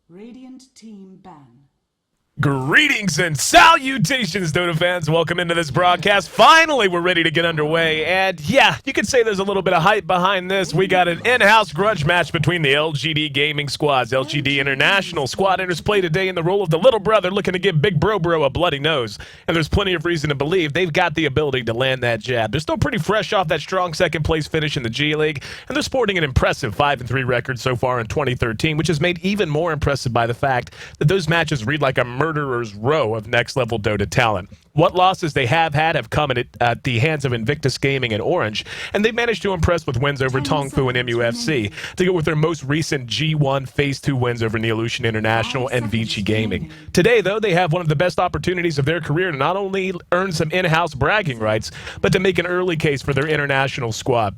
Radiant team ban. Greetings and salutations, Dota fans. Welcome into this broadcast. Finally, we're ready to get underway. And yeah, you could say there's a little bit of hype behind this. We got an in-house grudge match between the LGD gaming squads. LGD International squad enters play today in the role of the little brother looking to give Big Bro a bloody nose. And there's plenty of reason to believe they've got the ability to land that jab. They're still pretty fresh off that strong second place finish in the G League. And they're sporting an impressive 5-3 record so far in 2013, which is made even more impressive by the fact that those matches read like a murderer's row of next-level Dota talent. What losses they have had have come at the hands of Invictus Gaming and Orange, and they've managed to impress with wins over Tongfu and MUFC to go with their most recent G-1 Phase 2 wins over Neolution International and Vici Gaming. Today, though, they have one of the best opportunities of their career to not only earn some in-house bragging rights, but to make an early case for their international squad,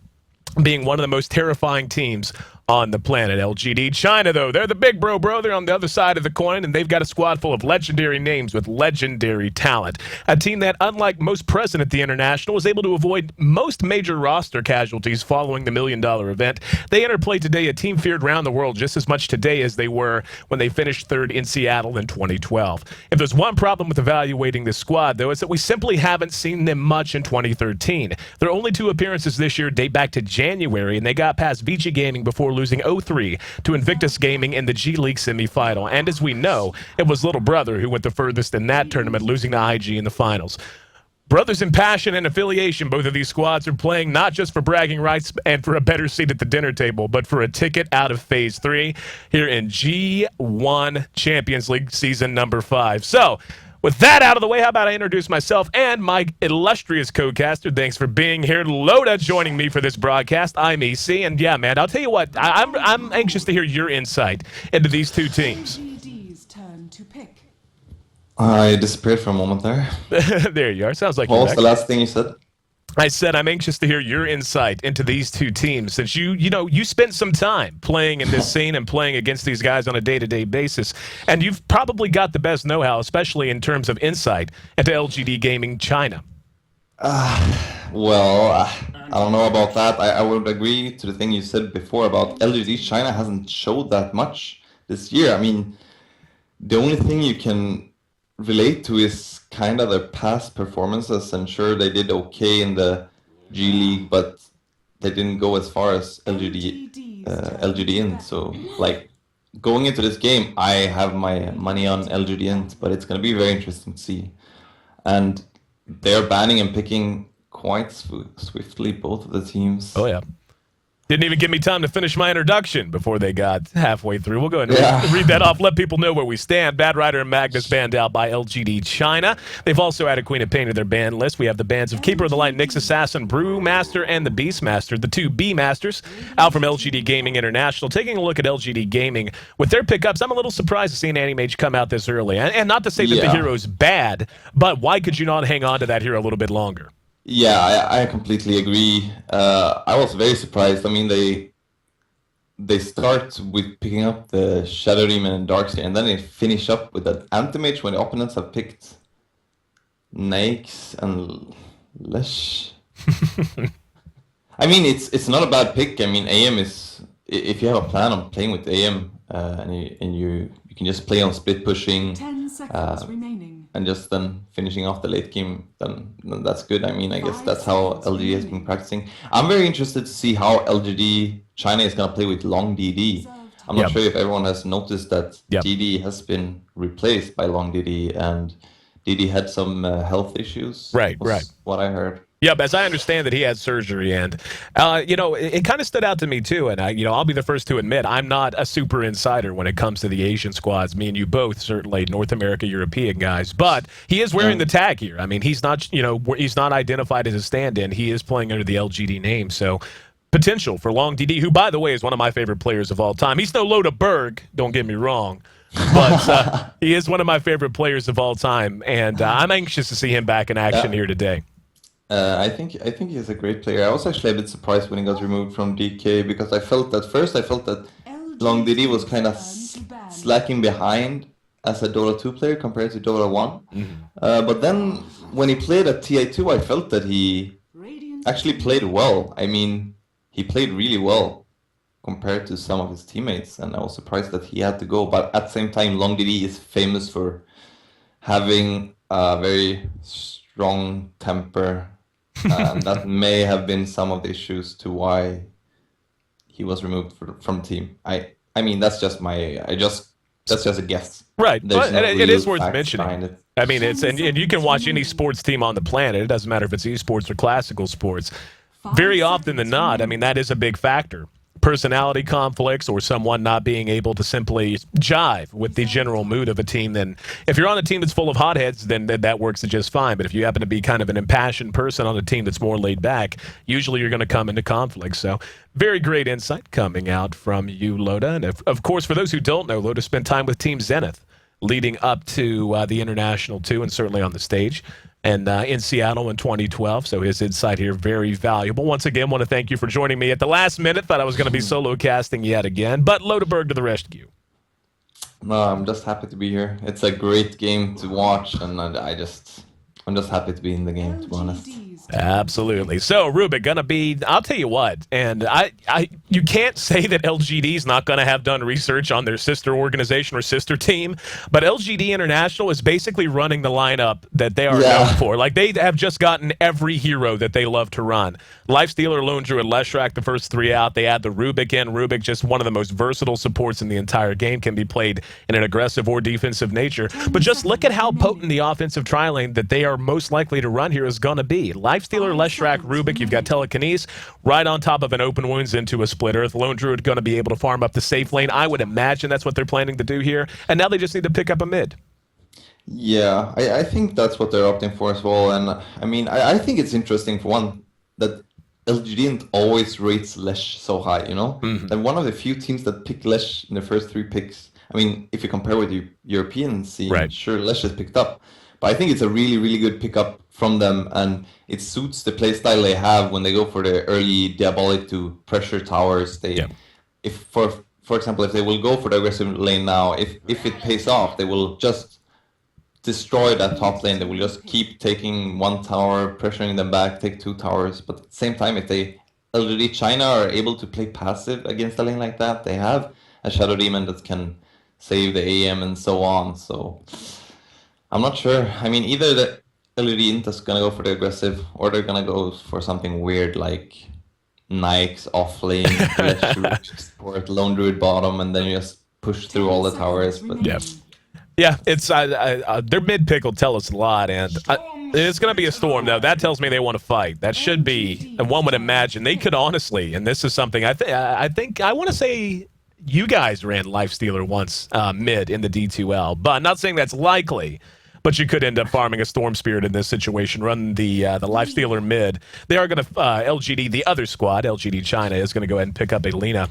being one of the most terrifying teams on the planet. LGD China, though, they're the big bro. They're on the other side of the coin, and they've got a squad full of legendary names with legendary talent. A team that, unlike most present at the International, was able to avoid most major roster casualties following the $1 million event. They enter play today a team feared around the world just as much today as they were when they finished third in Seattle in 2012. If there's one problem with evaluating this squad, though, it's that we simply haven't seen them much in 2013. Their only two appearances this year date back to January, and they got past Vici Gaming before losing 0-3 to Invictus Gaming in the G League semifinal. And as we know, it was little brother who went the furthest in that tournament, losing to IG in the finals. Brothers in passion and affiliation, both of these squads are playing not just for bragging rights and for a better seat at the dinner table, but for a ticket out of Phase 3 here in G1 Champions League Season number 5. So, with that out of the way, how about I introduce myself and my illustrious co-caster? Thanks for being here. Loda joining me for this broadcast. I'm Ayesee, and yeah, man, I'll tell you what, I'm anxious to hear your insight into these two teams. LGD's turn to pick. I disappeared for a moment there. There you are. Sounds like What you're was back. the last thing you said? I said I'm anxious to hear your insight into these two teams, since you spent some time playing in this scene and playing against these guys on a day-to-day basis, and you've probably got the best know-how, especially in terms of insight into LGD Gaming China. Well, I don't know about that. I would agree to the thing you said before about LGD China hasn't showed that much this year. I mean, the only thing you can relate to is kind of their past performances, and sure, they did okay in the G League, but they didn't go as far as LGD.int. So, like, going into this game, I have my money on LGD.int, but it's going to be very interesting to see. And they're banning and picking quite swiftly, both of the teams. Oh, yeah. Didn't even give me time to finish my introduction before they got halfway through. We'll go ahead and read that off, let people know where we stand. Bad Rider and Magnus banned out by LGD China. They've also added Queen of Pain to their ban list. We have the bans of Keeper of the Light, Nyx Assassin, Brewmaster, and the Beastmaster, the two B-Masters, out from LGD Gaming International. Taking a look at LGD Gaming, with their pickups, I'm a little surprised to see an Animage come out this early. And not to say that the hero's bad, but why could you not hang on to that hero a little bit longer? Yeah, I completely agree. I was very surprised. I mean, they start with picking up the Shadow Demon and Darkseer, and then they finish up with that Anti-Mage when the opponents have picked Nyx and Lesh. I mean, it's not a bad pick. I mean, AM is, if you have a plan on playing with AM, and you can just play on split pushing. 10 seconds remaining. And just then finishing off the late game, then that's good. I mean, I guess that's how LGD has been practicing. I'm very interested to see how LGD China is going to play with long DD. I'm not sure if everyone has noticed that DD has been replaced by long DD, and DD had some health issues. Right. What I heard. Yep, as I understand that he had surgery, and it kind of stood out to me too. And I'll be the first to admit I'm not a super insider when it comes to the Asian squads. Me and you both, certainly North America, European guys. But he is wearing the tag here. I mean, he's not identified as a stand-in. He is playing under the LGD name, so potential for Long DD, who, by the way, is one of my favorite players of all time. He's no Loda Berg, don't get me wrong. But he is one of my favorite players of all time, and I'm anxious to see him back in action here today. I think he's a great player. I was actually a bit surprised when he got removed from DK, because I felt that Long DD was kind of slacking behind as a Dota 2 player compared to Dota 1. But then when he played at TI2, I felt that he actually played well. I mean, he played really well. compared to some of his teammates, and I was surprised that he had to go. But at the same time, LongDD is famous for having a very strong temper, and that may have been some of the issues to why he was removed from the team. I mean, that's just that's just a guess. Right. There's But no it real is worth facts mentioning. behind it. I mean, and you can watch any sports team on the planet. It doesn't matter if it's esports or classical sports. Very often than not, I mean, that is a big factor. Personality conflicts or someone not being able to simply jive with the general mood of a team. Then if you're on a team that's full of hotheads, then that works just fine. But if you happen to be kind of an impassioned person on a team that's more laid back, usually you're going to come into conflict. So very great insight coming out from you, Loda. And of course, for those who don't know, Loda spent time with Team Zenith leading up to the International 2 and certainly on the stage. And in Seattle in 2012. So his insight here, very valuable. Once again, want to thank you for joining me at the last minute. Thought I was going to be solo casting yet again. But Lodeberg to the rescue. No, I'm just happy to be here. It's a great game to watch, and I'm just happy to be in the game, to be honest. Absolutely. So, Rubik, going to be, I'll tell you what, and you can't say that LGD's not going to have done research on their sister organization or sister team, but LGD International is basically running the lineup that they are known for. Like, they have just gotten every hero that they love to run. Lifestealer, Lone Druid, Leshrac, the first three out. They add the Rubik in. Rubik, just one of the most versatile supports in the entire game, can be played in an aggressive or defensive nature. But just look at how potent the offensive tri-lane that they are most likely to run here is going to be. Lifestealer, Leshrac, Rubik, you've got Telekinesis right on top of an Open Wounds into a Split Earth. Lone Druid going to be able to farm up the safe lane. I would imagine that's what they're planning to do here. And now they just need to pick up a mid. Yeah, I think that's what they're opting for as well. And I mean, I think it's interesting, for one, that LGD always rates Lesh so high, you know? They're one of the few teams that pick Lesh in the first three picks. I mean, if you compare with the European scene, right, sure, Lesh is picked up. But I think it's a really, really good pickup from them, and it suits the playstyle they have when they go for the early Diabolic to pressure towers. If for example, if they will go for the aggressive lane now, if it pays off, they will just destroy that top lane. They will just keep taking one tower, pressuring them back, take two towers. But at the same time, if LGD China are able to play passive against a lane like that, they have a Shadow Demon that can save the AM and so on. So I'm not sure. I mean, either the LGD.int is going to go for the aggressive, or they're going to go for something weird like Nikes off lane, support, Lone Druid bottom, and then you just push through all the towers. But yeah, it's their mid pick will tell us a lot, and it's going to be a storm, though. That tells me they want to fight. That should be, and one would imagine they could honestly, and this is something I think I want to say you guys ran Lifestealer once mid in the D2L, but I'm not saying that's likely. But you could end up farming a Storm Spirit in this situation. Run the Lifestealer mid. They are going to LGD, the other squad, LGD China, is going to go ahead and pick up a Lina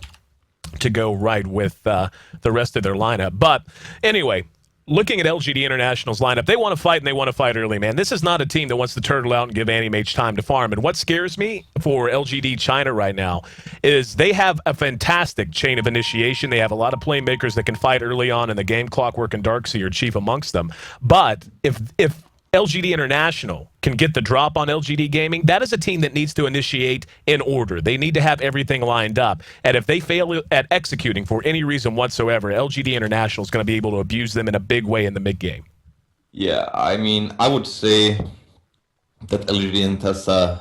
to go right with the rest of their lineup. But anyway, looking at LGD International's lineup, they want to fight, and they want to fight early, man. This is not a team that wants to turtle out and give Animage time to farm. And what scares me for LGD China right now is they have a fantastic chain of initiation. They have a lot of playmakers that can fight early on in the game. Clockwork and Darkseer are chief amongst them. But if LGD International can get the drop on LGD Gaming, that is a team that needs to initiate in order. They need to have everything lined up. And if they fail at executing for any reason whatsoever, LGD International is going to be able to abuse them in a big way in the mid-game. Yeah, I mean, I would say that LGD has a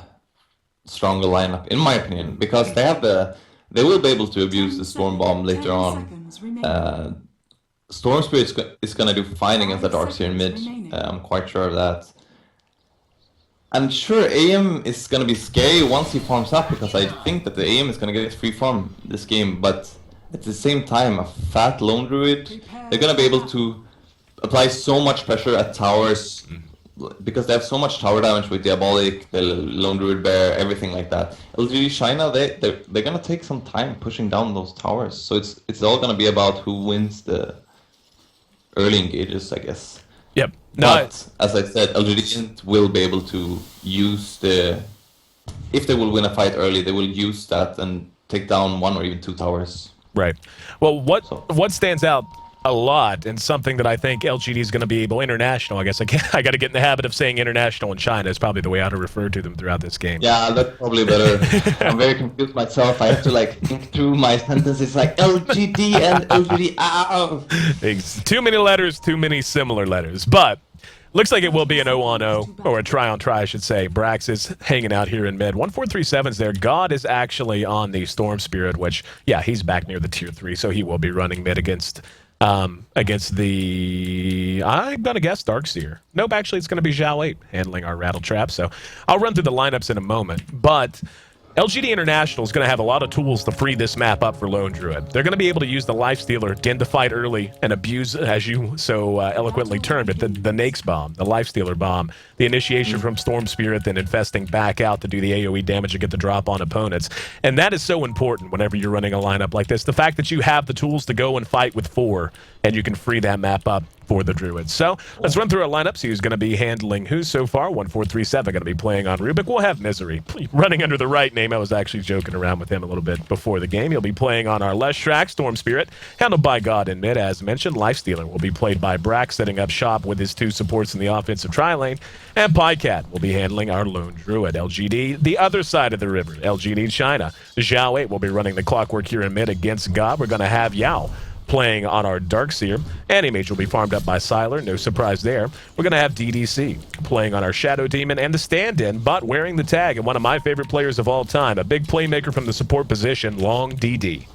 stronger lineup, in my opinion, because they will be able to abuse the Storm Bomb later on. Storm Spirit is going to do fine against the Darkseer in mid. I'm quite sure of that. And sure, AM is going to be scary once he farms up, because I think that the AM is going to get free farm this game. But at the same time, a fat Lone Druid, they're going to be able to apply so much pressure at towers, because they have so much tower damage with Diabolic, the Lone Druid Bear, everything like that. LGD China, they're going to take some time pushing down those towers. So it's all going to be about who wins the early engages, I guess. Yep. But as I said, LGD will be able to use if they will win a fight early, they will use that and take down one or even two towers. Right. Well, what stands out a lot, and something that I think LGD is going to be able, international, I guess I got to get in the habit of saying international in China is probably the way I ought to refer to them throughout this game. Yeah, that's probably better. I'm very confused myself. I have to like think through my sentences like LGD and LGD. Ow. Too many letters, too many similar letters. But looks like it will be an 0-on-0, or a try-on-try, I should say. Brax is hanging out here in mid. 1437's there. God is actually on the Storm Spirit, which, yeah, he's back near the tier 3, so he will be running mid against the, I'm going to guess, Darkseer. Nope, actually, it's going to be Zhao 8 handling our Rattle Trap, so I'll run through the lineups in a moment. But LGD International is going to have a lot of tools to free this map up for Lone Druid. They're going to be able to use the Lifestealer again to fight early and abuse, as you so eloquently termed it, the Nake's Bomb, the Lifestealer Bomb, the initiation from Storm Spirit, then infesting back out to do the AoE damage and get the drop on opponents. And that is so important whenever you're running a lineup like this. The fact that you have the tools to go and fight with 4, and you can free that map up for the Druids. So let's run through our lineup. See who's going to be handling who so far. 1437 going to be playing on Rubik. We'll have Misery running under the right name. I was actually joking around with him a little bit before the game. He'll be playing on our left track, Storm Spirit, handled by God in mid, as mentioned. Lifestealer will be played by Brax, setting up shop with his 2 supports in the offensive tri-lane. And Pycat will be handling our Lone Druid. LGD, the other side of the river. LGD China. Zhao 8 will be running the clockwork here in mid against God. We're going to have Yao playing on our Darkseer. Anti-Mage will be farmed up by Sylar, no surprise there. We're going to have DDC playing on our Shadow Demon and the stand-in, but wearing the tag, and one of my favorite players of all time, a big playmaker from the support position, Long DD.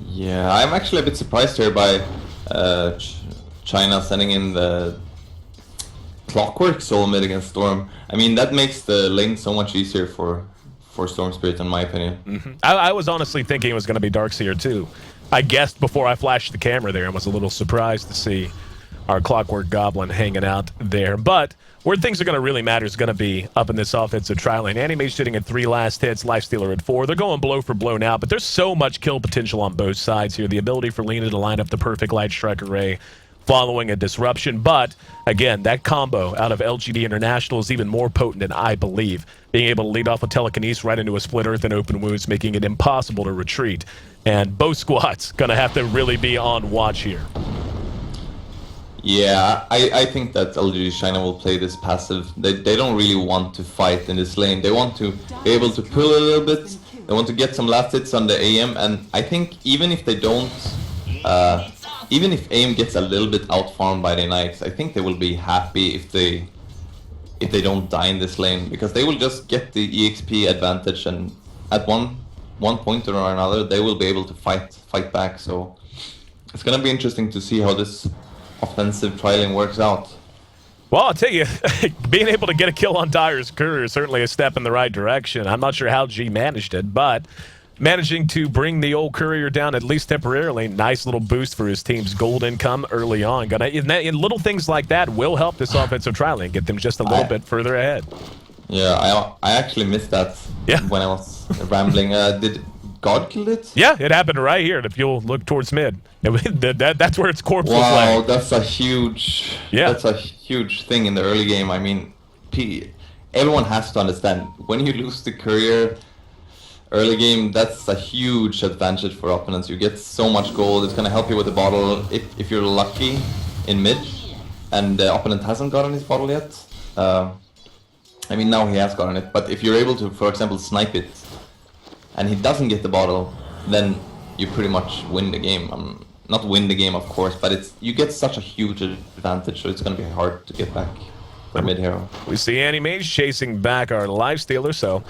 Yeah, I'm actually a bit surprised here by China sending in the Clockwork Soul mid against Storm. I mean, that makes the lane so much easier for Storm Spirit, in my opinion. I was honestly thinking it was going to be Darkseer, too. I guessed before I flashed the camera there and was a little surprised to see our Clockwork Goblin hanging out there. But where things are going to really matter is going to be up in this offensive tri-lane. Anti-Mage sitting at 3 last hits, Lifestealer at 4. They're going blow for blow now, but there's so much kill potential on both sides here. The ability for Lina to line up the perfect Light Strike array following a disruption. But, again, that combo out of LGD International is even more potent than I believe. Being able to lead off a telekinesis right into a split earth and open wounds, making it impossible to retreat. And both squads going to have to really be on watch here. Yeah, I think that LGD China will play this passive. They don't really want to fight in this lane. They want to be able to pull a little bit. They want to get some last hits on the AM. And I think even if they don't... even if AM gets a little bit out-farmed by the Knights, I think they will be happy if they don't die in this lane, because they will just get the EXP advantage, and at one point or another, they will be able to fight back. So it's gonna be interesting to see how this offensive trialing works out. Well, I'll tell you, being able to get a kill on Dyer's Courier is certainly a step in the right direction. I'm not sure how G managed it, but managing to bring the old Courier down, at least temporarily, nice little boost for his team's gold income early on. And little things like that will help this offensive trial and get them just a little bit further ahead. Yeah, I actually missed that when I was rambling. Did God kill it? Yeah, it happened right here. If you'll look towards mid, that's where its corpse was laying. Wow, that's a huge thing in the early game. I mean, everyone has to understand, when you lose the Courier early game, that's a huge advantage for opponents. You get so much gold. It's gonna help you with the bottle if you're lucky in mid, and the opponent hasn't gotten his bottle yet. I mean, now he has gotten it, but if you're able to, for example, snipe it, and he doesn't get the bottle, then you pretty much win the game. Not win the game, of course, but you get such a huge advantage, so it's gonna be hard to get back for mid hero. We see Anti-Mage chasing back our Lifestealer, so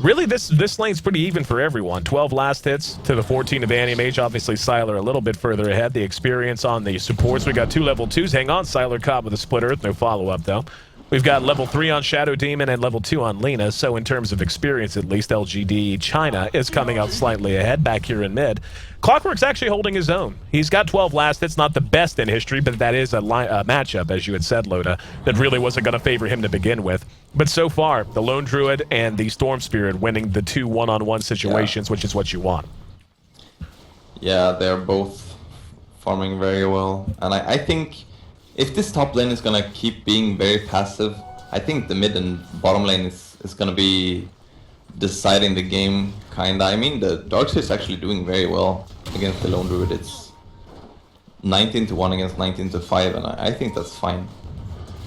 really, this lane's pretty even for everyone. 12 last hits to the 14 of Anti-Mage. Obviously, Sylar a little bit further ahead. The experience on the supports. We got 2 level 2s. Hang on, Sylar caught with a split earth. No follow-up, though. We've got level 3 on Shadow Demon and level 2 on Lina. So in terms of experience, at least, LGD China is coming out slightly ahead back here in mid. Clockwork's actually holding his own. He's got 12 last hits, not the best in history, but that is a matchup, as you had said, Loda, that really wasn't going to favor him to begin with. But so far, the Lone Druid and the Storm Spirit winning the 2 one-on-one situations, which is what you want. Yeah, they're both farming very well. And I think if this top lane is going to keep being very passive, I think the mid and bottom lane is going to be deciding the game, kinda. I mean, the Darkseer is actually doing very well against the Lone Druid. 19-1 against 19-5, and I think that's fine.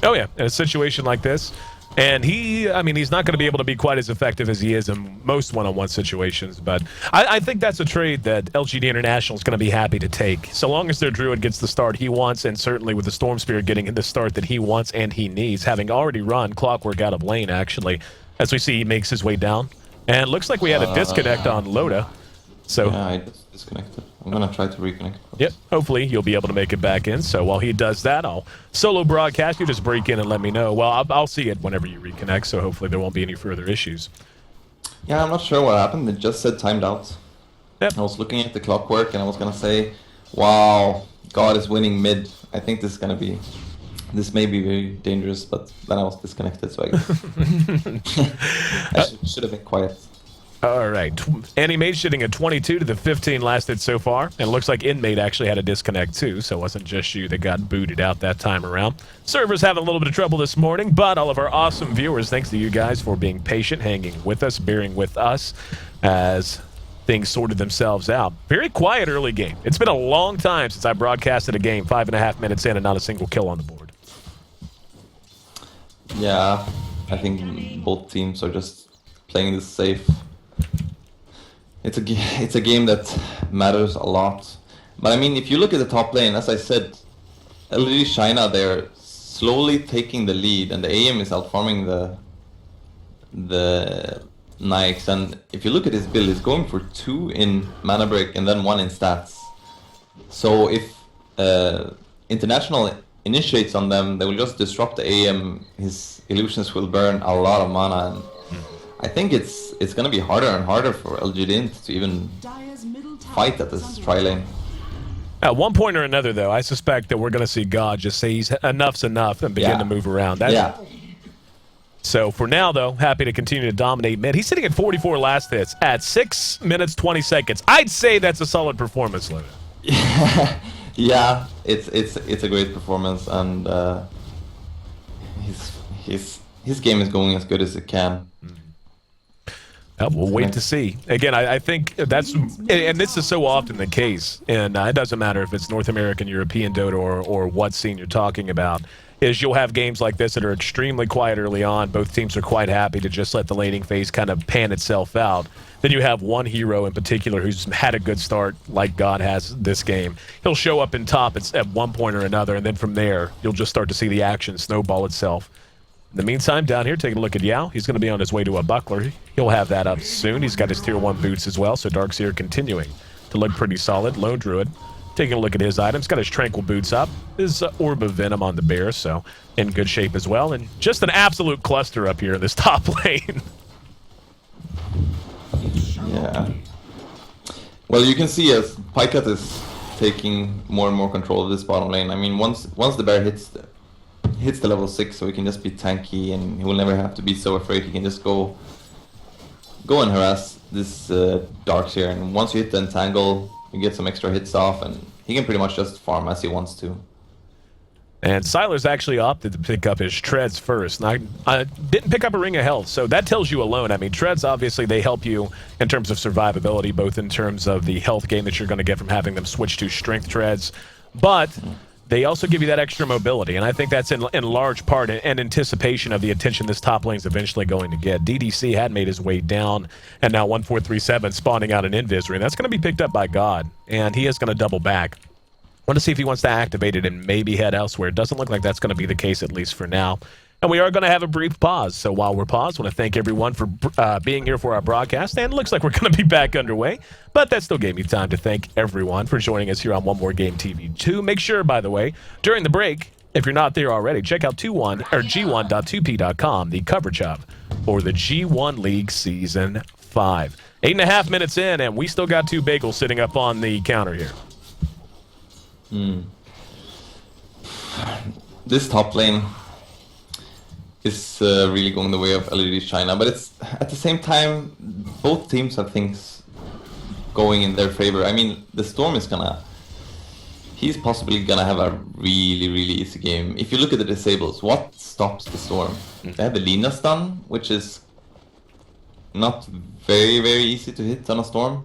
Oh yeah, in a situation like this. And he's not going to be able to be quite as effective as he is in most one-on-one situations, but I think that's a trade that LGD International is going to be happy to take. So long as their Druid gets the start he wants, and certainly with the Storm Spirit getting the start that he wants and he needs, having already run Clockwork out of lane, actually. As we see, he makes his way down. And it looks like we had a disconnect on Loda. So yeah, I just disconnected. I'm going to try to reconnect. Yep, hopefully you'll be able to make it back in. So while he does that, I'll solo broadcast. You just break in and let me know. Well, I'll see it whenever you reconnect, so hopefully there won't be any further issues. Yeah, I'm not sure what happened. It just said timed out. Yep. I was looking at the Clockwork and I was going to say, wow, God is winning mid. I think this may be very dangerous, but then I was disconnected, so I guess I should have been quiet. All right. Animate shooting at 22 to the 15 lasted so far. And it looks like Inmate actually had a disconnect too, so it wasn't just you that got booted out that time around. Server's having a little bit of trouble this morning, but all of our awesome viewers, thanks to you guys for being patient, hanging with us, bearing with us as things sorted themselves out. Very quiet early game. It's been a long time since I broadcasted a game 5.5 minutes in and not a single kill on the board. Yeah, I think both teams are just playing this safe. It's a game that matters a lot. But I mean, if you look at the top lane, as I said, LGD China, they're slowly taking the lead, and the AM is outfarming the Nikes. And if you look at his build, he's going for 2 in mana break and then 1 in stats. So if International initiates on them, they will just disrupt the AM. His illusions will burn a lot of mana, and I think it's going to be harder and harder for LGD.int to even fight at this tri-lane. At one point or another, though, I suspect that we're going to see God just say enough's enough and begin to move around. Yeah. So for now, though, happy to continue to dominate mid. He's sitting at 44 last hits at 6 minutes, 20 seconds. I'd say that's a solid performance, Loda. Yeah, it's a great performance, and his game is going as good as it can. We'll wait to see. Again, I think that's, and this is so often the case, and it doesn't matter if it's North American, European Dota, or what scene you're talking about, is you'll have games like this that are extremely quiet early on. Both teams are quite happy to just let the laning phase kind of pan itself out. Then you have one hero in particular who's had a good start, like God has this game. He'll show up in top at one point or another, and then from there, you'll just start to see the action snowball itself. In the meantime, down here, taking a look at Yao. He's going to be on his way to a buckler. He'll have that up soon. He's got his tier 1 boots as well, so Darkseer continuing to look pretty solid. Lone Druid, taking a look at his items. Got his Tranquil boots up. His Orb of Venom on the bear, so in good shape as well. And just an absolute cluster up here in this top lane. Yeah. Well, you can see as Pycat is taking more and more control of this bottom lane. I mean, once the bear hits the level 6, so he can just be tanky, and he will never have to be so afraid. He can just go and harass this Darkseer, and once you hit the entangle, you get some extra hits off, and he can pretty much just farm as he wants to. And Siler's actually opted to pick up his treads first. And I didn't pick up a ring of health, so that tells you alone. I mean, treads, obviously, they help you in terms of survivability, both in terms of the health gain that you're going to get from having them switch to strength treads, but they also give you that extra mobility, and I think that's in large part in anticipation of the attention this top lane is eventually going to get. DDC had made his way down, and now 1437 spawning out an Invisary, and that's going to be picked up by God, and he is going to double back. Want to see if he wants to activate it and maybe head elsewhere. It doesn't look like that's going to be the case, at least for now. And we are going to have a brief pause. So while we're paused, I want to thank everyone for being here for our broadcast. And it looks like we're going to be back underway. But that still gave me time to thank everyone for joining us here on One More Game TV 2. Make sure, by the way, during the break, if you're not there already, check out G1.2p.com, the coverage hub for the G1 League Season 5. 8.5 minutes in, and we still got 2 bagels sitting up on the counter here. This top lane is really going the way of LGD China, but it's at the same time both teams have things going in their favor. I mean, the Storm is he's possibly gonna have a really easy game. If you look at the disables, what stops the Storm? They have the Lina stun, which is not very easy to hit on a Storm,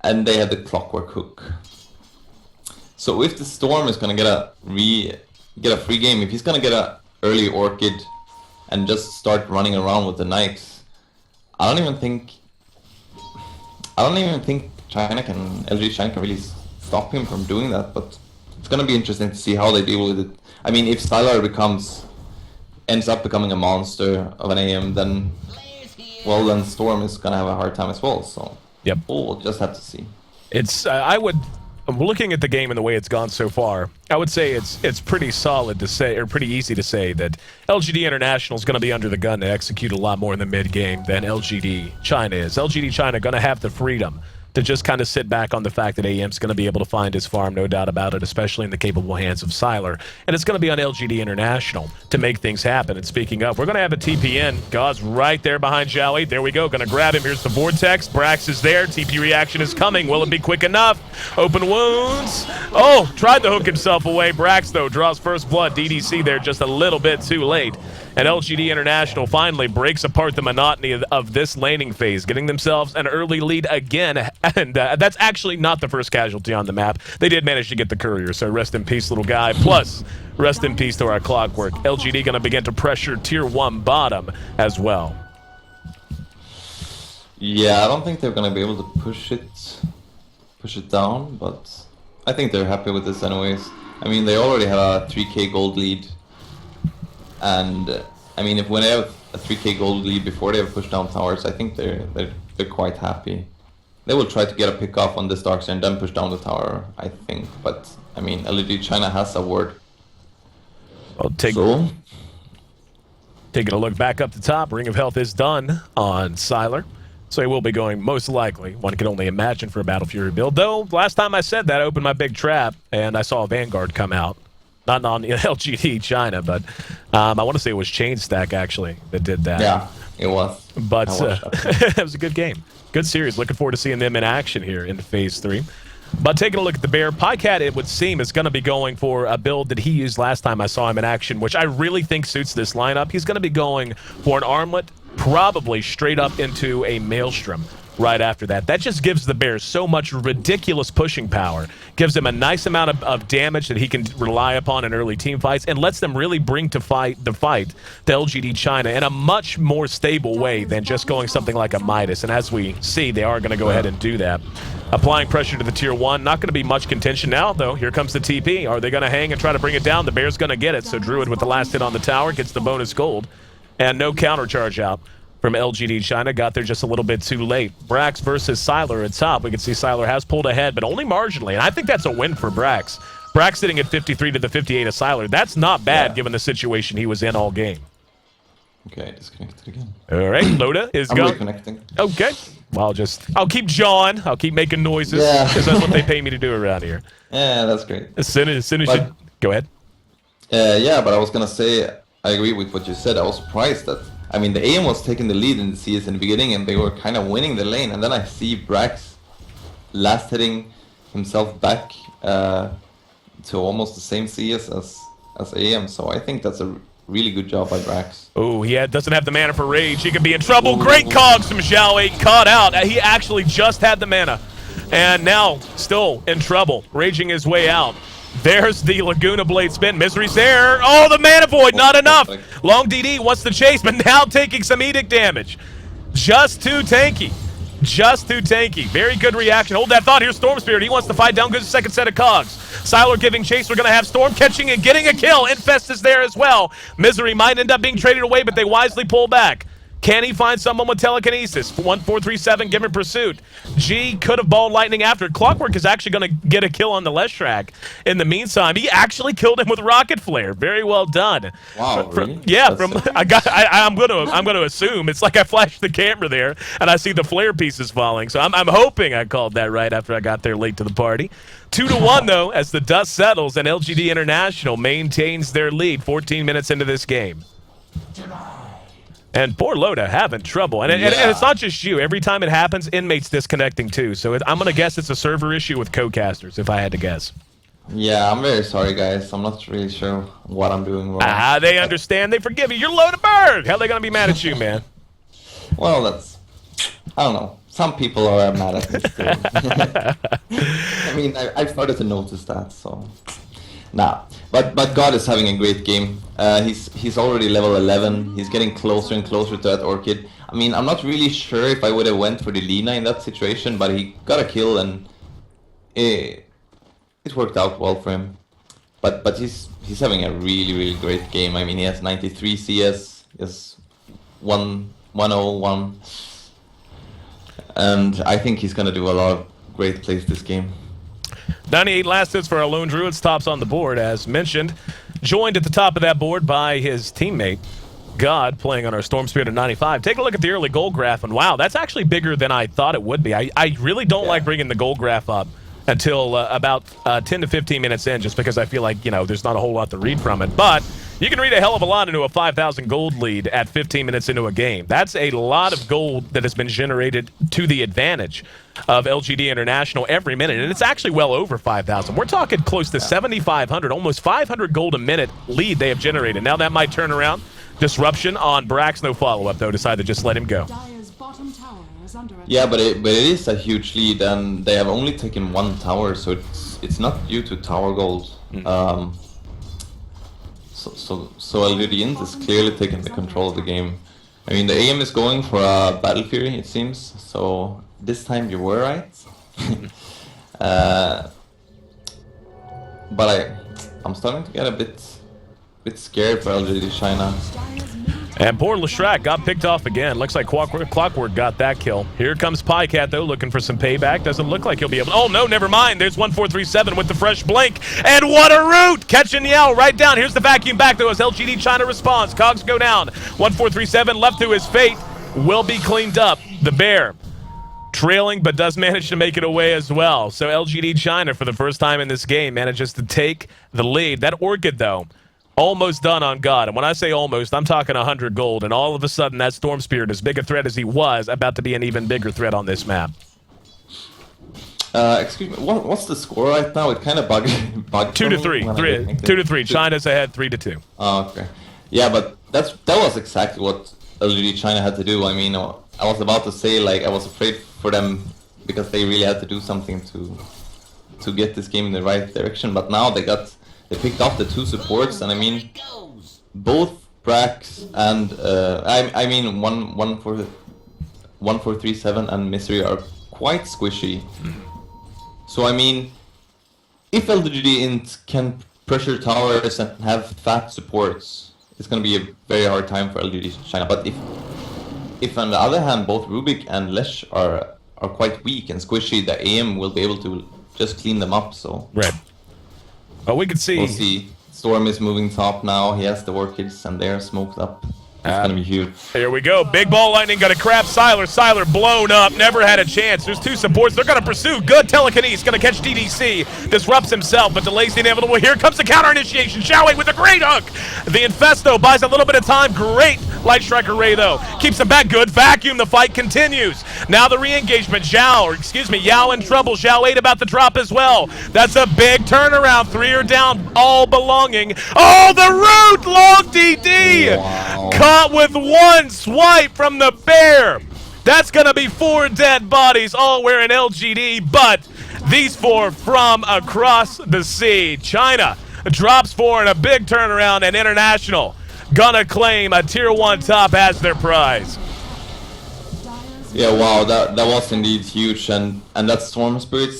and they have the Clockwork hook. So if the Storm is gonna get a free game, if he's gonna get a early Orchid and just start running around with the Knights, I don't even think LGD China can really stop him from doing that. But it's gonna be interesting to see how they deal with it. I mean, if Sylar ends up becoming a monster of an AM, then Storm is gonna have a hard time as well. So yep, we'll just have to see. It's looking at the game and the way it's gone so far, I would say it's pretty solid to say, or pretty easy to say, that LGD International is going to be under the gun to execute a lot more in the mid game than LGD China is. LGD China going to have the freedom to just kind of sit back on the fact that AM's going to be able to find his farm, no doubt about it, especially in the capable hands of Sylar. And it's going to be on LGD International to make things happen. And speaking of, we're going to have a TPN. God's right there behind Zhao. There we go. Going to grab him. Here's the Vortex. Brax is there. TP reaction is coming. Will it be quick enough? Open wounds. Oh, tried to hook himself away. Brax, though, draws first blood. DDC there just a little bit too late. And LGD International finally breaks apart the monotony of this laning phase, getting themselves an early lead again. And that's actually not the first casualty on the map. They did manage to get the courier, so rest in peace, little guy. Plus, rest in peace to our Clockwork. LGD going to begin to pressure Tier 1 bottom as well. Yeah, I don't think they're going to be able to push it down, but I think they're happy with this anyways. I mean, they already have a 3k gold lead. And I mean, when they have a 3k gold lead before they have pushed down towers, I think they're quite happy. They will try to get a pick off on this Darkseid and then push down the tower, I think. But I mean, LGD China has a ward. Well, taking a look back up the top, Ring of Health is done on Sylar. So he will be going, most likely, one can only imagine, for a Battle Fury build. Though, last time I said that, I opened my big trap, and I saw a Vanguard come out. Not on LGD China, but I want to say it was Chain Stack, actually, that did that. Yeah, it was. But it was a good game. Good series. Looking forward to seeing them in action here in Phase 3. But taking a look at the Bear, Pycat, it would seem, is going to be going for a build that he used last time I saw him in action, which I really think suits this lineup. He's going to be going for an armlet, probably straight up into a Maelstrom right after that. That just gives the Bears so much ridiculous pushing power, gives him a nice amount of damage that he can rely upon in early team fights, and lets them really bring to the fight to LGD China in a much more stable way than just going something like a Midas. And as we see, they are going to go ahead and do that. Applying pressure to the Tier 1. Not going to be much contention now, though. Here comes the TP. Are they going to hang and try to bring it down? The Bear's going to get it. So Druid with the last hit on the tower gets the bonus gold. And no counter charge out from LGD China. Got there just a little bit too late. Brax versus Sylar at top. We can see Sylar has pulled ahead, but only marginally. And I think that's a win for Brax. Brax sitting at 53 to the 58 of Sylar. That's not bad given the situation he was in all game. Okay, disconnected again. All right, Loda is going. Reconnecting. Okay. Well, I'll keep jawing. I'll keep making noises because that's what they pay me to do around here. Yeah, that's great. As soon as you go ahead. Yeah, but I was gonna say I agree with what you said. I was surprised that, I mean, the AM was taking the lead in the CS in the beginning, and they were kind of winning the lane. And then I see Brax last hitting himself back to almost the same CS as AM. So I think that's a really good job by Brax. Oh, he doesn't have the mana for Rage. He could be in trouble. Ooh. Great cogs from Zhao. Caught out. He actually just had the mana. And now, still in trouble. Raging his way out. There's the Laguna Blade spin. Misery's there. Oh, the Mana Void. Not enough. Long DD wants the chase, but now taking some Edict damage. Just too tanky. Just too tanky. Very good reaction. Hold that thought. Here's Storm Spirit. He wants to fight down. Good second set of cogs. Sylar giving chase. We're going to have Storm catching and getting a kill. Infest is there as well. Misery might end up being traded away, but they wisely pull back. Can he find someone with telekinesis? 1437, give him pursuit. G could have balled lightning after. Clockwork is actually going to get a kill on the Leshrac. In the meantime, he actually killed him with rocket flare. Very well done. Wow, really? Yeah, I'm going to assume it's like I flashed the camera there and I see the flare pieces falling. So I'm hoping I called that right after I got there late to the party. 2-1 though, as the dust settles and LGD International maintains their lead 14 minutes into this game. And poor Loda having trouble. And it's not just you. Every time it happens, inmates disconnecting too. So I'm going to guess it's a server issue with co-casters, if I had to guess. Yeah, I'm very sorry, guys. I'm not really sure what I'm doing wrong. They understand. They forgive you. You're Loda Bird. How are they going to be mad at you, man? Well, I don't know. some people are mad at me still. I mean, I've started to notice that, so... Nah, but God is having a great game. He's already level 11. He's getting closer and closer to that Orchid. I mean, I'm not really sure if I would have went for the Lina in that situation, but he got a kill and it worked out well for him. But he's having a really great game. I mean, he has 93 CS, he has 101, and I think he's gonna do a lot of great plays this game. 98 last hits for our Lone Druids, tops on the board, as mentioned. Joined at the top of that board by his teammate, God, playing on our Storm Spirit at 95. Take a look at the early goal graph, and wow, that's actually bigger than I thought it would be. I really don't like bringing the goal graph up until about 10 to 15 minutes in, just because I feel like, you know, there's not a whole lot to read from it. But you can read a hell of a lot into a 5,000 gold lead at 15 minutes into a game. That's a lot of gold that has been generated to the advantage of LGD International every minute, and it's actually well over 5,000. We're talking close to 7,500, almost 500 gold a minute lead they have generated. Now that might turn around. Disruption on Brax, no follow-up, though. Decided to just let him go. Dire's bottom tower is under attack. Yeah, but it is a huge lead, and they have only taken one tower, so it's not due to tower gold. So LGD.int is clearly taking the control of the game. I mean, the AM is going for a Battle Fury, it seems. So this time you were right. But I'm starting to get a bit scared for LGD China. And poor Leshrac got picked off again. Looks like Clockwork got that kill. Here comes Pycat, though, looking for some payback. Doesn't look like he'll be able... Oh, no, never mind. There's 1437 with the fresh blink. And what a root! Catching Yao right down. Here's the vacuum back, though, as LGD China responds. Cogs go down. 1437 left to his fate. Will be cleaned up. The Bear trailing, but does manage to make it away as well. So LGD China, for the first time in this game, manages to take the lead. That Orchid, though, almost done on God. And when I say almost, I'm talking 100 gold. And all of a sudden, that Storm Spirit, as big a threat as he was, about to be an even bigger threat on this map. Excuse me, what's the score right now? It kind of bugged 2 to 3. 2 to 3. China's ahead 3 to 2. Oh, okay. Yeah, but that was exactly what LGD China had to do. I mean, I was about to say, like, I was afraid for them because they really had to do something to get this game in the right direction. But now they picked up the two supports, and I mean, both Brax and I mean 1437 and Misery are quite squishy. So I mean, if LGD.int can pressure towers and have fat supports, it's gonna be a very hard time for LGD China. But if on the other hand both Rubik and Lesh are quite weak and squishy, the AM will be able to just clean them up. So right. Well, we can see. We'll see. Storm is moving top now. He has the Orchids, and they're smoked up. It's gonna be huge. Here we go. Big ball lightning gonna crap Siler. Siler blown up. Never had a chance. There's two supports. They're gonna pursue. Good telekinesis. Gonna catch DDC. Disrupts himself, but delays the inevitable. Here comes the counter initiation. Xiaowei with a great hook. The Infesto buys a little bit of time. Great Light Striker Ray, though. Keeps him back. Good vacuum. The fight continues. Now the re-engagement. Yao in trouble. Xiao 8 about to drop as well. That's a big turnaround. 3 are down. All belonging. Oh, the root! Long DD! Wow. Caught with one swipe from the Bear. That's going to be 4 dead bodies, all wearing LGD, but these 4 from across the sea. China drops 4 in a big turnaround, and International gonna claim a Tier 1 top as their prize. Yeah, wow, that was indeed huge, and that Storm Spirit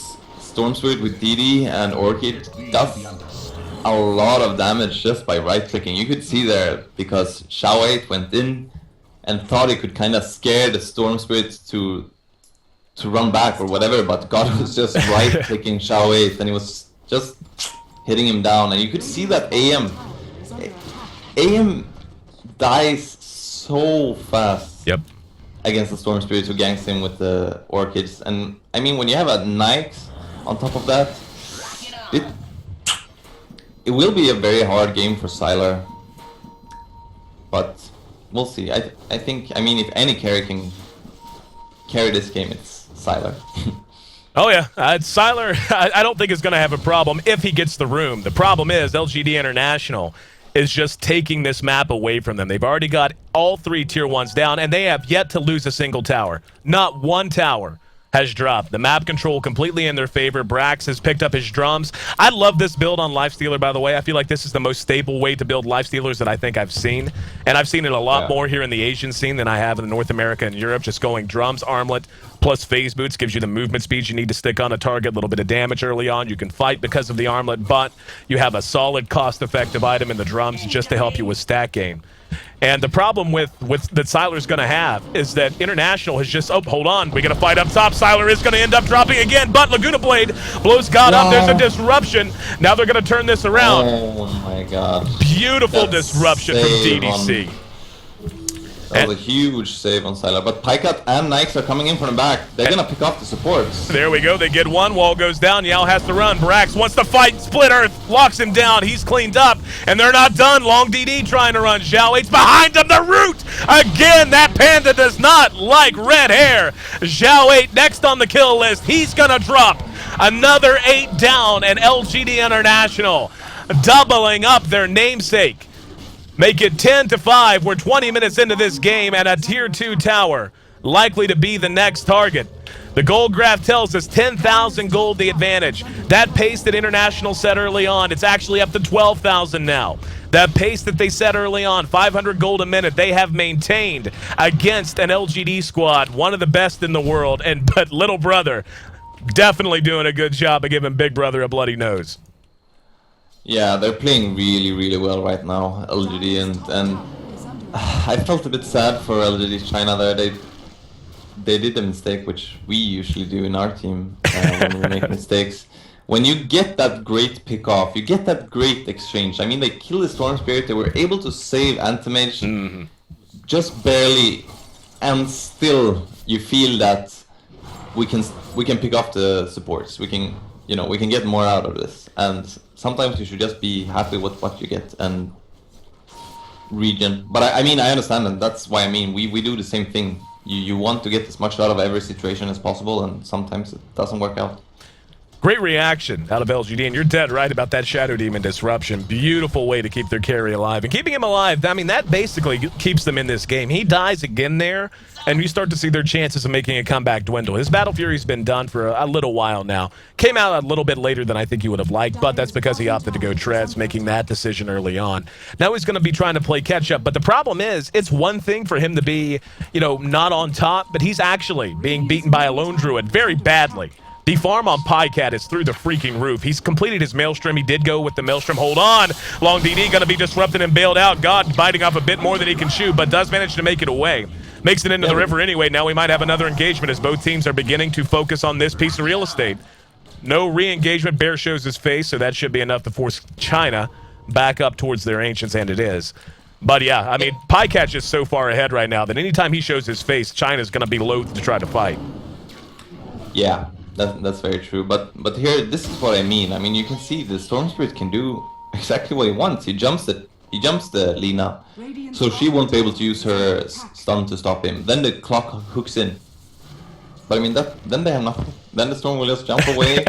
with DD and Orchid does a lot of damage just by right-clicking. You could see there, because Xiao 8 went in and thought he could kind of scare the Storm Spirit to run back or whatever, but God was just right-clicking Xiao 8, and he was just hitting him down, and you could see that AM dies so fast. Yep. Against the Storm Spirit who ganks him with the Orchids. And I mean, when you have a Knight on top of that, it will be a very hard game for Sylar. But we'll see. I think, I mean, if any carry can carry this game, it's Sylar. Oh yeah, Sylar, I don't think is going to have a problem if he gets the room. The problem is LGD International is just taking this map away from them. They've already got all 3 tier 1s down, and they have yet to lose a single tower. Not one tower has dropped. The map control completely in their favor. Brax has picked up his drums. I love this build on Lifestealer, by the way. I feel like this is the most stable way to build Lifestealers that I think I've seen. And I've seen it a lot more here in the Asian scene than I have in North America and Europe. Just going drums, armlet, plus phase boots gives you the movement speed you need to stick on a target. A little bit of damage early on. You can fight because of the armlet, but you have a solid cost-effective item in the drums just to help you with stat gain. And the problem with that Siler's going to have is that International has just... Oh, hold on. We're going to fight up top. Siler is going to end up dropping again, but Laguna Blade blows God up. There's a disruption. Now they're going to turn this around. Oh, my God. Beautiful disruption from DDC. That was a huge save on Siler, but Pycat and Nikes are coming in from the back. They're gonna pick off the supports. There we go. They get one. Wall goes down. Yao has to run. Brax wants to fight. Split Earth locks him down. He's cleaned up, and they're not done. Long DD trying to run. Zhao 8's behind him. The root again. That panda does not like red hair. Zhao 8 next on the kill list. He's gonna drop another 8 down, and LGD International doubling up their namesake. Make it 10-5. We're 20 minutes into this game, and a tier 2 tower likely to be the next target. The gold graph tells us 10,000 gold the advantage. That pace that International set early on, it's actually up to 12,000 now. That pace that they set early on, 500 gold a minute, they have maintained against an LGD squad, one of the best in the world, but Little Brother definitely doing a good job of giving Big Brother a bloody nose. Yeah, they're playing really, really well right now, LGD, and I felt a bit sad for LGD China there. They did a mistake, which we usually do in our team when we make mistakes. When you get that great pick off, you get that great exchange. I mean, they killed the Storm Spirit, they were able to save Antimage just barely, and still you feel that we can pick off the supports. We can get more out of this, and sometimes you should just be happy with what you get and region. But I mean, I understand, and that's why I mean we do the same thing. You want to get as much out of every situation as possible, and sometimes it doesn't work out. Great reaction out of LGD, and you're dead right about that Shadow Demon disruption. Beautiful way to keep their carry alive. And keeping him alive, I mean, that basically keeps them in this game. He dies again there, and you start to see their chances of making a comeback dwindle. His Battle Fury's been done for a little while now. Came out a little bit later than I think he would have liked, but that's because he opted to go Treads, making that decision early on. Now he's going to be trying to play catch-up, but the problem is, it's one thing for him to be, not on top, but he's actually being beaten by a Lone Druid very badly. The farm on Pycat is through the freaking roof. He's completed his Maelstrom. He did go with the Maelstrom. Hold on. Long DD going to be disrupted and bailed out. God biting off a bit more than he can chew, but does manage to make it away. Makes it into the river anyway. Now we might have another engagement as both teams are beginning to focus on this piece of real estate. No re-engagement. Bear shows his face, so that should be enough to force China back up towards their ancients, and it is. But yeah, I mean, Pycat's just so far ahead right now that anytime he shows his face, China's going to be loath to try to fight. Yeah. That's very true, but here, this is what I mean. I mean, you can see the Storm Spirit can do exactly what he wants. He jumps the Lina, so she won't be able to use her stun to stop him. Then the clock hooks in. But I mean, then they have nothing. Then the Storm will just jump away,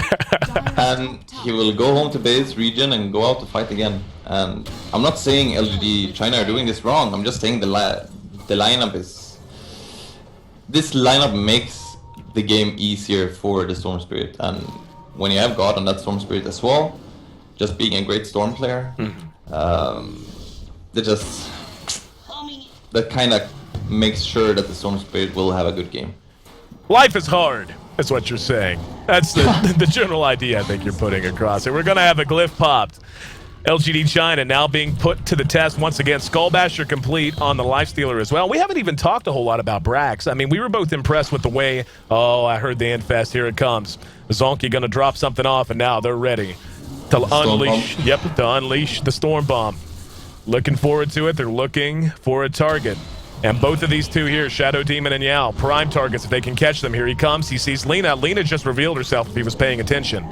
and he will go home to base region and go out to fight again. And I'm not saying LGD China are doing this wrong. I'm just saying the lineup is... This lineup makes the game easier for the Storm Spirit, and when you have God on that Storm Spirit as well, just being a great Storm player, that kind of makes sure that the Storm Spirit will have a good game. Life is hard, is what you're saying. That's the general idea I think you're putting across it. We're going to have a glyph popped. LGD China now being put to the test once again. Skullbasher complete on the Lifestealer as well. We haven't even talked a whole lot about Brax. I mean, we were both impressed with the way... Oh, I heard the Infest. Here it comes. Zonky going to drop something off, and now they're ready to unleash... Yep, to unleash the Storm Bomb. Looking forward to it. They're looking for a target. And both of these two here, Shadow Demon and Yao, prime targets if they can catch them. Here he comes. He sees Lina. Lina just revealed herself if he was paying attention.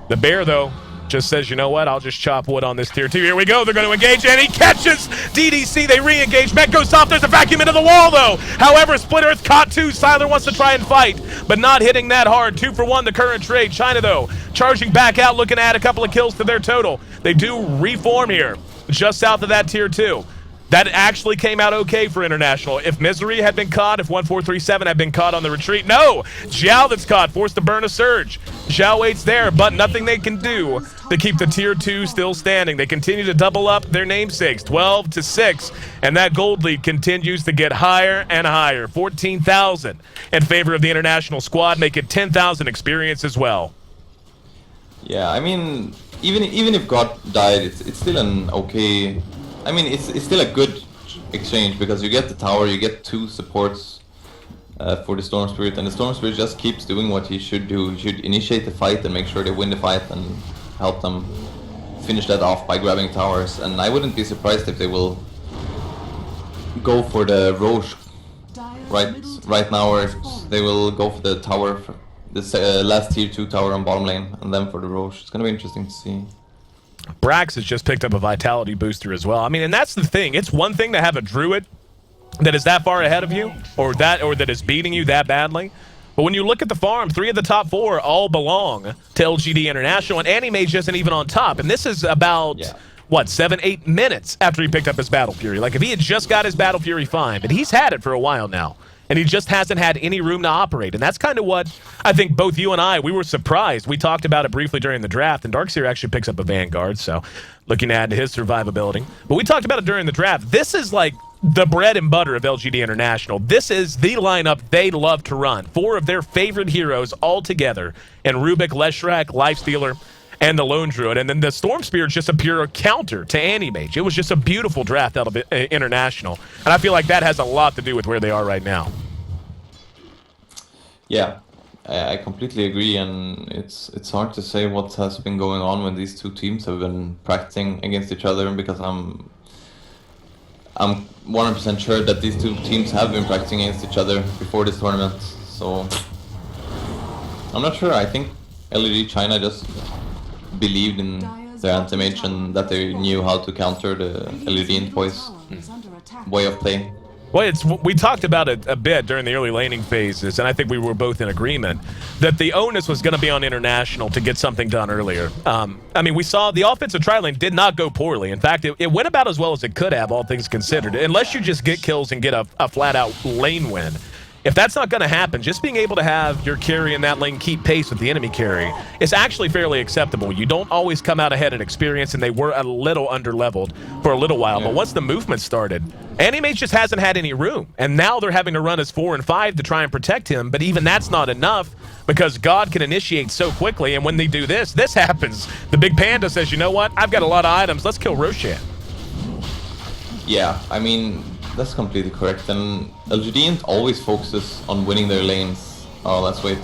The bear, though... just says, you know what, I'll just chop wood on this tier 2. Here we go, they're going to engage, and he catches DDC. They re-engage. Mech goes soft. There's a vacuum into the wall, though. However, Split Earth caught 2. Siler wants to try and fight, but not hitting that hard. 2 for 1, the current trade. China, though, charging back out, looking to add a couple of kills to their total. They do reform here. just south of that tier 2. That actually came out okay for International. If Misery had been caught, if 1437 had been caught on the retreat, no! Zhao that's caught, forced to burn a surge. Zhao waits there, but nothing they can do to keep the tier 2 still standing. They continue to double up their namesakes, 12-6, and that gold lead continues to get higher and higher. 14,000 in favor of the International squad, make it 10,000 experience as well. Yeah, I mean, even if God died, it's still an okay. I mean, it's still a good exchange because you get the tower, you get 2 supports for the Storm Spirit, and the Storm Spirit just keeps doing what he should do. He should initiate the fight and make sure they win the fight and help them finish that off by grabbing towers. And I wouldn't be surprised if they will go for the Roche right now, or they will go for the tower, this last tier 2 tower on bottom lane, and then for the Roche. It's gonna be interesting to see. Brax has just picked up a vitality booster as well. I mean, and that's the thing. It's one thing to have a druid that is that far ahead of you, or that is beating you that badly. But when you look at the farm, 3 of the top 4 all belong to LGD International, and Animage isn't even on top. And this is about, what, 7-8 minutes after he picked up his Battle Fury. Like, if he had just got his Battle Fury, fine. But he's had it for a while now. And he just hasn't had any room to operate. And that's kind of what I think both you and we were surprised. We talked about it briefly during the draft, and Darkseer actually picks up a Vanguard, so looking at his survivability. But we talked about it during the draft. This is like the bread and butter of LGD International. This is the lineup they love to run. 4 of their favorite heroes all together, and Rubik, Leshrac, Lifestealer, and the Lone Druid. And then the Storm Spirit's just a pure counter to Animage. It was just a beautiful draft out of International. And I feel like that has a lot to do with where they are right now. Yeah, I completely agree, and it's hard to say what has been going on when these 2 teams have been practicing against each other, because I'm 100% sure that these 2 teams have been practicing against each other before this tournament. So I'm not sure. I think LGD China just believed in their anti-mage and that they knew how to counter the LGD.int boys' way of playing. Well, we talked about it a bit during the early laning phases, and I think we were both in agreement that the onus was going to be on International to get something done earlier. I mean, we saw the offensive tri-lane did not go poorly. In fact, it went about as well as it could have, all things considered, unless you just get kills and get a flat-out lane win. If that's not going to happen, just being able to have your carry in that lane keep pace with the enemy carry is actually fairly acceptable. You don't always come out ahead in experience, and they were a little under-leveled for a little while. But once the movement started, Animage just hasn't had any room. And now they're having to run as 4 and 5 to try and protect him. But even that's not enough, because God can initiate so quickly. And when they do this happens. The big panda says, you know what? I've got a lot of items. Let's kill Roshan. Yeah, I mean, that's completely correct, and LGD always focuses on winning their lanes. Oh, let's wait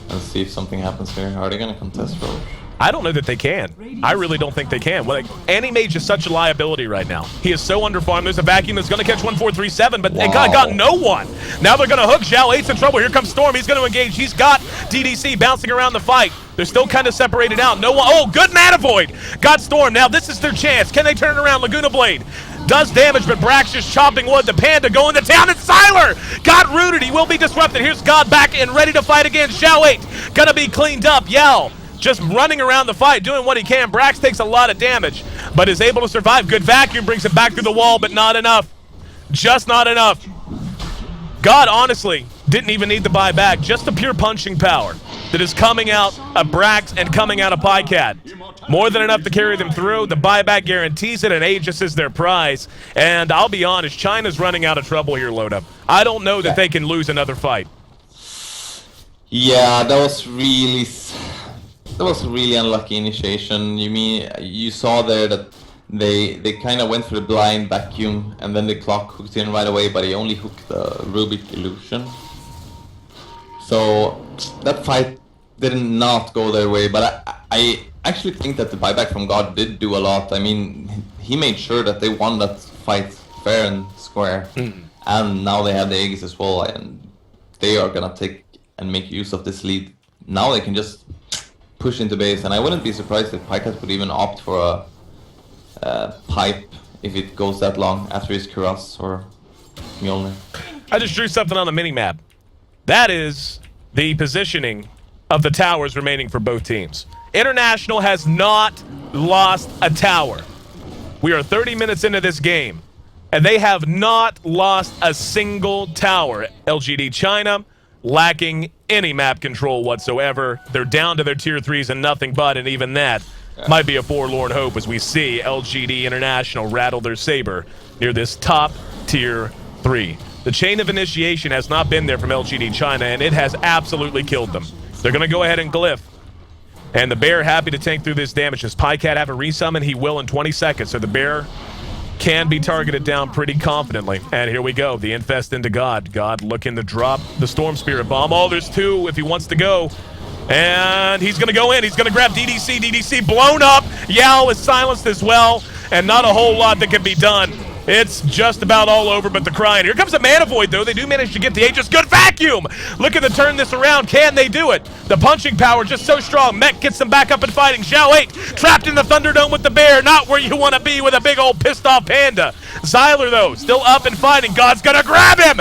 and see if something happens here. Are they gonna contest Roche? I don't know that they can. I really don't think they can. Like, Animage is such a liability right now. He is so underfarmed. There's a vacuum that's going to catch 1437, but they got no one. Now they're going to hook. Zhao 8's in trouble. Here comes Storm. He's going to engage. He's got DDC bouncing around the fight. They're still kind of separated out. No one. Oh, good Mana Void. Got Storm. Now this is their chance. Can they turn it around? Laguna Blade does damage, but Brax just chopping wood. The Panda going to town, and Siler got rooted. He will be disrupted. Here's God back and ready to fight again. Zhao 8 going to be cleaned up. Yell just running around the fight, doing what he can. Brax takes a lot of damage, but is able to survive. Good vacuum, brings him back through the wall, but not enough. Just not enough. God, honestly, didn't even need to buy back. Just the pure punching power that is coming out of Brax and coming out of Pycat. More than enough to carry them through. The buyback guarantees it, and Aegis is their prize. And I'll be honest, China's running out of trouble here, Loda. I don't know that they can lose another fight. Yeah, that was really unlucky initiation. You saw there that they kind of went for the blind vacuum, and then the clock hooked in right away, but he only hooked the Rubik illusion. So that fight did not go their way, but I actually think that the buyback from God did do a lot. I mean, he made sure that they won that fight fair and square, and now they have the Aegis as well, and they are gonna take and make use of this lead. Now they can just push into base, and I wouldn't be surprised if Pycat would even opt for a pipe if it goes that long after his Kuras or Mjolnir. I just drew something on the mini-map. That is the positioning of the towers remaining for both teams. International has not lost a tower. We are 30 minutes into this game, and they have not lost a single tower. LGD China lacking any map control whatsoever. They're down to their tier 3s and nothing but, and even that might be a forlorn hope as we see LGD International rattle their saber near this top tier 3. The chain of initiation has not been there from LGD China, and it has absolutely killed them. They're going to go ahead and glyph. And the bear happy to tank through this damage. Does Pycat have a resummon? He will in 20 seconds. So the bear can be targeted down pretty confidently. And here we go. The infest into God. God looking to drop the Storm Spirit Bomb. Oh, there's 2 if he wants to go. And he's going to go in. He's going to grab DDC. DDC blown up. Yao is silenced as well. And not a whole lot that can be done. It's just about all over but the crying. Here comes a Mana Void, though. They do manage to get the Aegis. Good vacuum! Looking to turn this around. Can they do it? The punching power just so strong. Mech gets them back up and fighting. Zhao 8 trapped in the Thunderdome with the bear. Not where you want to be with a big old pissed off panda. Xyler, though, still up and fighting. God's going to grab him!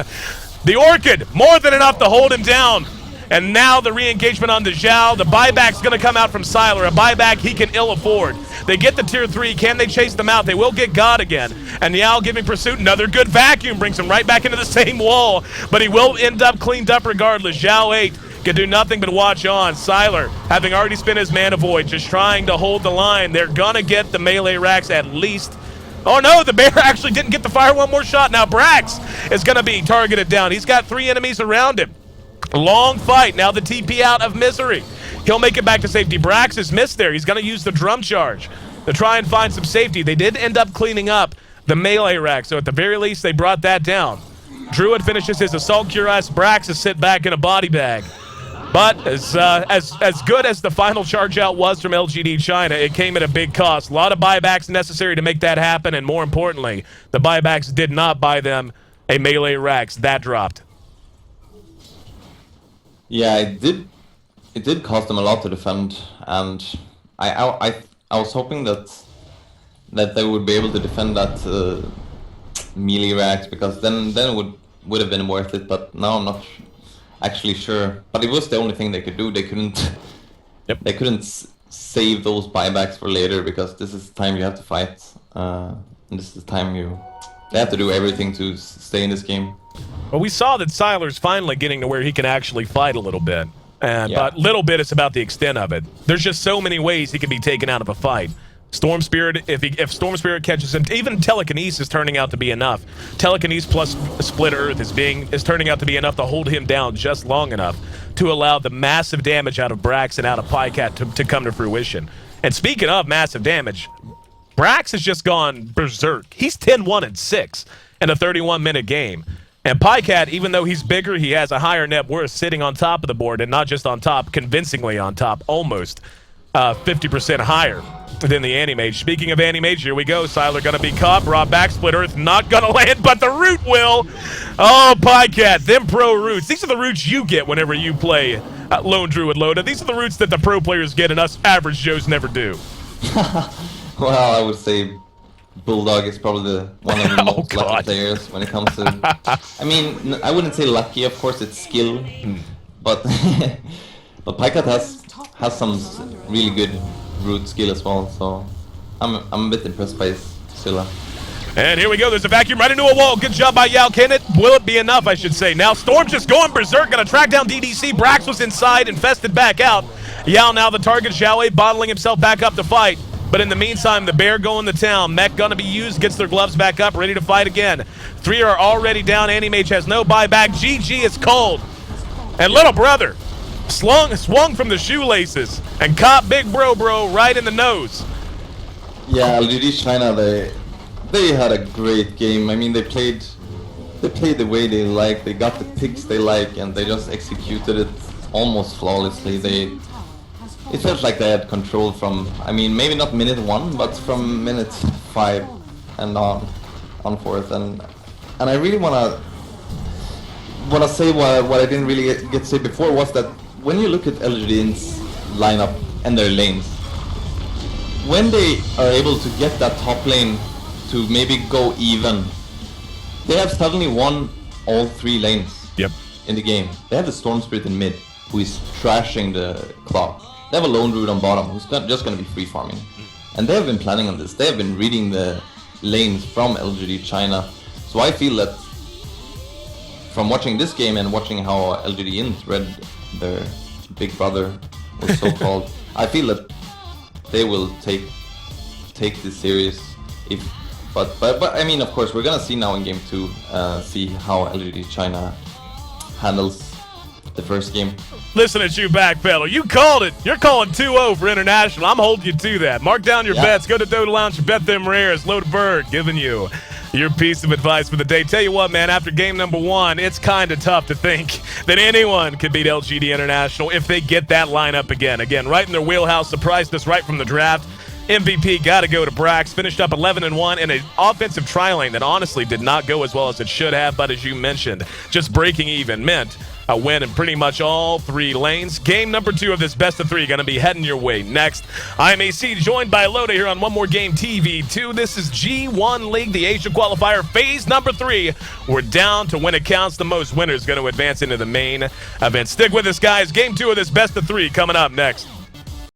The Orchid, more than enough to hold him down. And now the re-engagement on the Zhao. The buyback's going to come out from Xyler. A buyback he can ill afford. They get the tier 3. Can they chase them out? They will get God again. And Yao giving pursuit. Another good vacuum. Brings him right back into the same wall. But he will end up cleaned up regardless. Zhao 8 can do nothing but watch on. Xyler, having already spent his Mana Void, just trying to hold the line. They're going to get the melee racks at least. Oh no, the bear actually didn't get to fire one more shot. Now Brax is going to be targeted down. He's got 3 enemies around him. Long fight. Now the TP out of Misery. He'll make it back to safety. Brax is missed there. He's going to use the drum charge to try and find some safety. They did end up cleaning up the melee rack, so at the very least, they brought that down. Druid finishes his Assault Cuirass. Brax is sit back in a body bag. But as good as the final charge out was from LGD China, it came at a big cost. A lot of buybacks necessary to make that happen, and more importantly, the buybacks did not buy them a melee racks. That dropped. Yeah, it did cost them a lot to defend, and I was hoping that they would be able to defend that melee racks, because then it would have been worth it. But now I'm not actually sure. But it was the only thing they could do. They couldn't. Yep. They couldn't save those buybacks for later, because this is the time you have to fight, and this is the time they have to do everything to stay in this game. Well, we saw that Xyler's finally getting to where he can actually fight a little bit. But little bit is about the extent of it. There's just so many ways he can be taken out of a fight. Storm Spirit, if Storm Spirit catches him, even Telekinesis is turning out to be enough. Telekinesis plus Split Earth is turning out to be enough to hold him down just long enough to allow the massive damage out of Brax and out of Pycat to come to fruition. And speaking of massive damage, Brax has just gone berserk. He's 10-1-6 in a 31-minute game. And Pycat, even though he's bigger, he has a higher net worth sitting on top of the board, and not just on top, convincingly on top, almost 50% higher than the Animage. Speaking of Animage, here we go. Xyler gonna be caught, brought back, Split Earth not gonna land, but the root will. Oh, Pycat, them pro roots. These are the roots you get whenever you play Lone Druid Loda. These are the roots that the pro players get and us average Joes never do. Well, I would say Bulldog is probably one of the most lucky players when it comes to... I mean, I wouldn't say lucky, of course it's skill, but but Pycat has some really good root skill as well, so I'm a bit impressed by his Scylla. And here we go, there's a vacuum right into a wall. Good job by Yao. Will it be enough, I should say. Now Storm's just going berserk, gonna track down DDC. Brax was inside, infested back out. Yao now the target, Zhao 8 bottling himself back up to fight. But in the meantime, the bear going to town. Mech gonna be used, gets their gloves back up, ready to fight again. 3 are already down. Animage has no buyback. GG is cold. And little brother swung from the shoelaces and caught big bro right in the nose. Yeah, LGD China, they had a great game. I mean, they played the way they like. They got the picks they like, and they just executed it almost flawlessly. It felt like they had control from, I mean, maybe not minute 1, but from minute 5 and on forth. And I really wanna say what I didn't really get to say before, was that when you look at LGD's lineup and their lanes, when they are able to get that top lane to maybe go even, they have suddenly won all 3 lanes in the game. They have the Storm Spirit in mid, who is trashing the clock. They have a Lone Druid on bottom, who's just going to be free farming. And they have been planning on this. They have been reading the lanes from LGD China. So I feel that from watching this game and watching how LGD.int, their big brother was so called, I feel that they will take this serious. But I mean, of course, we're gonna see now in game 2, see how LGD China handles the first game. Listen at you, Backpedal. You called it. You're calling 2-0 for international. I'm holding you to that. Mark down your bets. Go to Dota Lounge and bet them rares. Load a bird, giving you your piece of advice for the day. Tell you what, man, after game number 1, it's kind of tough to think that anyone could beat LGD International if they get that lineup again. Again, right in their wheelhouse, surprised us right from the draft. MVP got to go to Brax. Finished up 11-1 in an offensive tri-lane that honestly did not go as well as it should have, but as you mentioned, just breaking even meant a win in pretty much all 3 lanes. Game number 2 of this best of 3 going to be heading your way next. I'm Ayesee, joined by Loda here on One More Game TV 2. This is G-1 League, the Asia qualifier, phase number 3. We're down to when it counts. The most winners going to advance into the main event. Stick with us, guys. Game 2 of this best of 3 coming up next.